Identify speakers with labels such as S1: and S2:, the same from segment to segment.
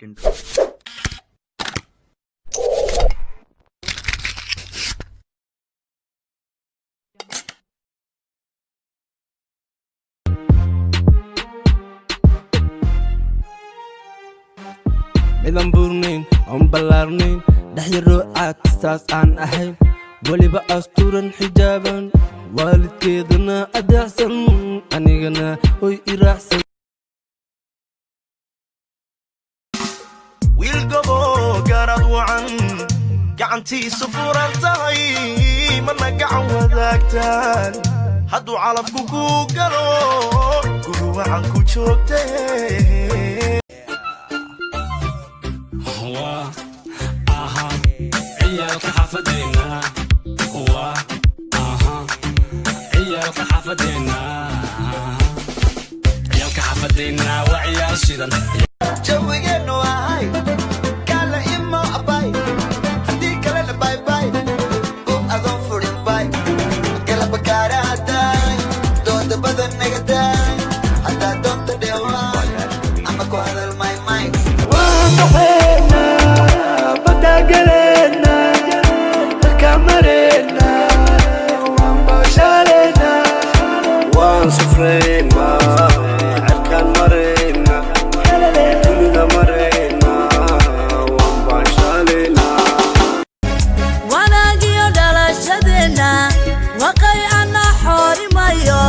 S1: into.
S2: midaan buurnayn oon ballaarnayn dhexda ruucaad saas aan ahayn weliba astuuran xijaaban waalidkeedana adeecsan anigana hoy i raacsan
S3: wiil gobo garad wacan gacantiisu furan tahay mana gacan wadaagtaan hadduu calafku ku galo guri wacan ku joogtee
S4: عيالك حفدينا عيالك حفدينا عيالك حفدينا وعيال شيدان
S3: جوجينو هاي قال إما أباي هديك لنا باي باي قوم أقوم فورين باي قلب كارا داي دون بدن نقداي حتى دون تدواي أما كو هذا الماي ماي
S2: وانصحينا بدا قلينا كامرينا وانبشالينا وانصفرينا عركان مرينا كلنا مرينا وانبشالينا
S5: وانا جيو دلاشدنا وقيعنا حوري مايو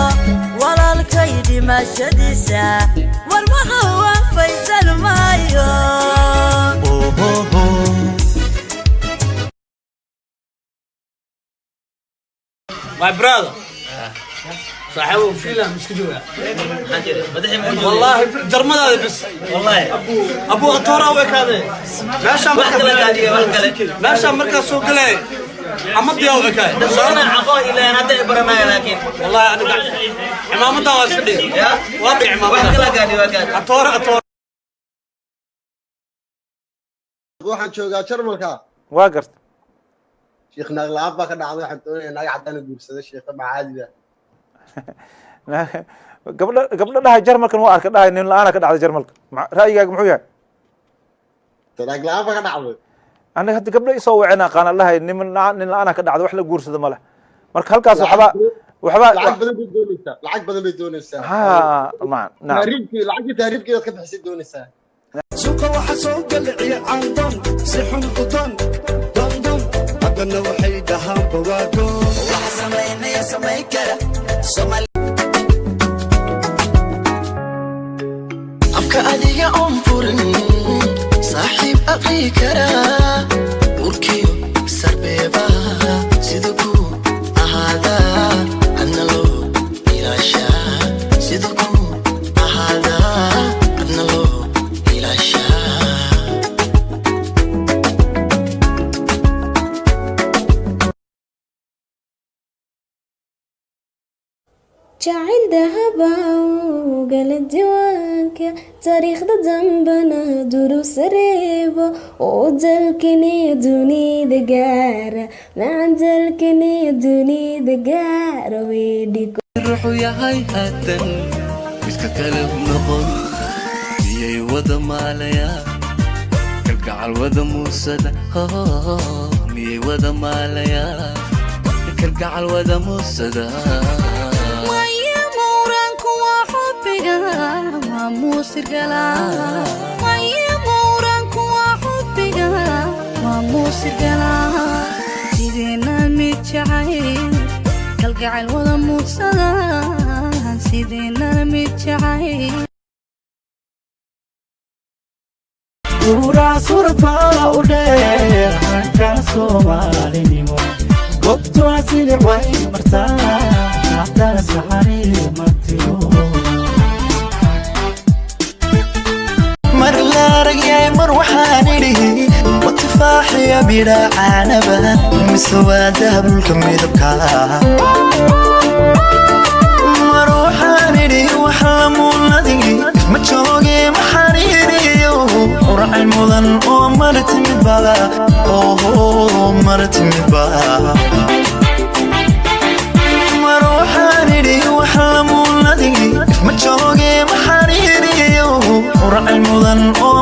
S5: ولا الكيد ما شديسا والمغوى فيسال مايو
S6: My brother صاحبه فيلا مش كجوا والله جرمنا هذا بس والله ابو اطورا وكذا ماشى مركز سوق لي عمد يا وكاي انا عقو الى انا هدا برنا لكن والله انا امامته واسدي واضح امامته اطورا
S7: waxaan joogaa Jarmalka
S8: waa gart
S7: sheekh naglaab baa ka dhacday waxaan doonayaa naga cadaan guursada sheekh macaadiga
S8: gabdho dhahay Jarmalkan waa arka dhahay nin la'aan ka dhacday Jarmalka ra'yigaaga muxuu yahay
S7: naglaab baa ka dhacday
S8: aniga hadda gabdho isoo wacina qaan dhahay nin la'aan ka dhacday wax la guursada ma leh marka halkaas waxba
S7: lacag badan bay doonaysaa
S8: ha ma
S7: taariifkeeda ka bixisay doonaysaa
S3: suuqa waxa soo galciya caandon si xun u don haddana waxay dhahaan bawaago waxa samaynaya samay kara afka adiga on furin saaxiib aqi kara urkiyo sarbeeba sida ku ahaada annalo ilaasha sida ku ahaada annalo
S9: جعل ذهبا وقال الديوانك تاريخ ذنبنا دروس ريبة ودلكني دوني دقارة ما عندلكني دوني دقارة ويديك
S10: الروح يا هاي هاتن مسككلب نقل ميي ودا ماليا كالقعال ودا موسدا ميي ودا ماليا كالقعال ودا موسدا
S5: موسر قلا ويا مورانك وحبك وموسر قلا سيدنا متشعين كالقعل ولا موسدا سيدنا متشعين
S2: ورا صورة ودير كان سومالينيمو قبت واسيل وين مرتاح حتى سحري مرتيو
S3: waxaan idhi watufaax iyo bidha caanaba mise waa dahab dhulka midabka mar waxaan idhi wax la muunadigi ma jooge maxaan idhiyo uracay mudan oo martimidba mar waxaan idhi wax la muunadigi ma jooge maxaan idhiyo uracay mudan oo